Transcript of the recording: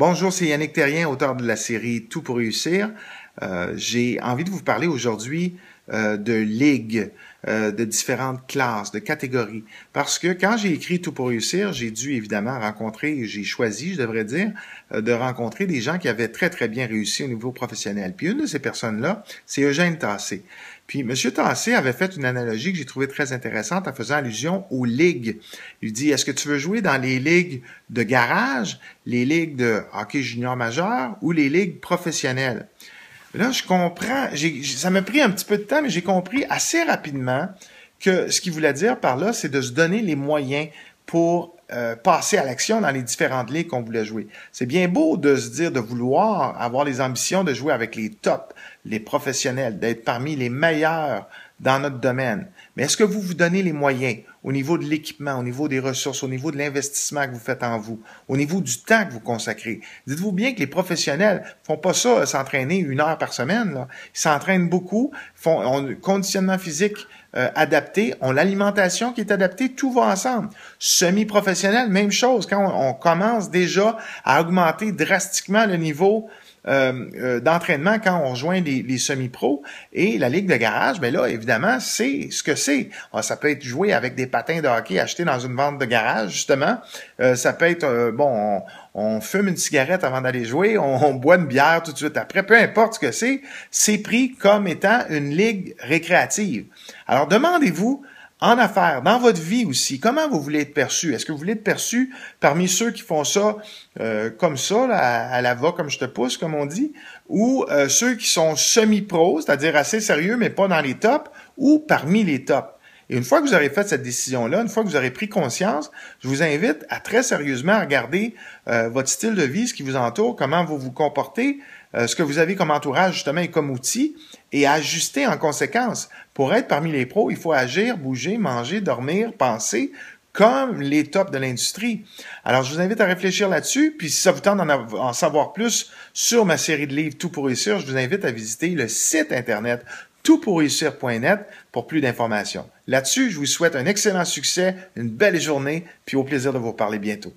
Bonjour, c'est Yannick Terrien, auteur de la série Tout pour réussir. J'ai envie de vous parler aujourd'hui de ligues, de différentes classes, de catégories. Parce que quand j'ai écrit Tout pour réussir, j'ai dû évidemment rencontrer, j'ai choisi, je devrais dire, de rencontrer des gens qui avaient très, très bien réussi au niveau professionnel. Puis une de ces personnes-là, c'est Eugène Tassé. Puis M. Tassé avait fait une analogie que j'ai trouvée très intéressante en faisant allusion aux ligues. Il dit, est-ce que tu veux jouer dans les ligues de garage, les ligues de hockey junior majeur ou les ligues professionnelles? Là, je comprends, ça m'a pris un petit peu de temps, mais j'ai compris assez rapidement que ce qu'il voulait dire par là, c'est de se donner les moyens pour passer à l'action dans les différentes ligues qu'on voulait jouer. C'est bien beau de se dire, de vouloir avoir les ambitions de jouer avec les tops, les professionnels, d'être parmi les meilleurs dans notre domaine. Mais est-ce que vous vous donnez les moyens au niveau de l'équipement, au niveau des ressources, au niveau de l'investissement que vous faites en vous, au niveau du temps que vous consacrez? Dites-vous bien que les professionnels font pas ça, s'entraîner 1 heure par semaine, là. Ils s'entraînent beaucoup, ont un conditionnement physique adapté, ont l'alimentation qui est adaptée, tout va ensemble. Semi-professionnel, même chose. Quand on commence déjà à augmenter drastiquement le niveau d'entraînement quand on rejoint les semi-pros et la ligue de garage, ben là, évidemment, c'est ce que c'est. Ça peut être joué avec des patins de hockey achetés dans une vente de garage, justement. Ça peut être, on fume une cigarette avant d'aller jouer, on boit une bière tout de suite après, peu importe ce que c'est pris comme étant une ligue récréative. Alors, demandez-vous, en affaires, dans votre vie aussi, comment vous voulez être perçu? Est-ce que vous voulez être perçu parmi ceux qui font ça comme ça, là, à la va comme je te pousse, comme on dit, ou ceux qui sont semi-pros, c'est-à-dire assez sérieux, mais pas dans les tops, ou parmi les tops? Et une fois que vous aurez fait cette décision-là, une fois que vous aurez pris conscience, je vous invite à très sérieusement regarder votre style de vie, ce qui vous entoure, comment vous vous comportez, ce que vous avez comme entourage justement et comme outil, et à ajuster en conséquence. Pour être parmi les pros, il faut agir, bouger, manger, dormir, penser comme les tops de l'industrie. Alors, je vous invite à réfléchir là-dessus, puis si ça vous tente d'en savoir plus sur ma série de livres Tout pour réussir, je vous invite à visiter le site internet toutpourréussir.net pour plus d'informations. Là-dessus, je vous souhaite un excellent succès, une belle journée, puis au plaisir de vous reparler bientôt.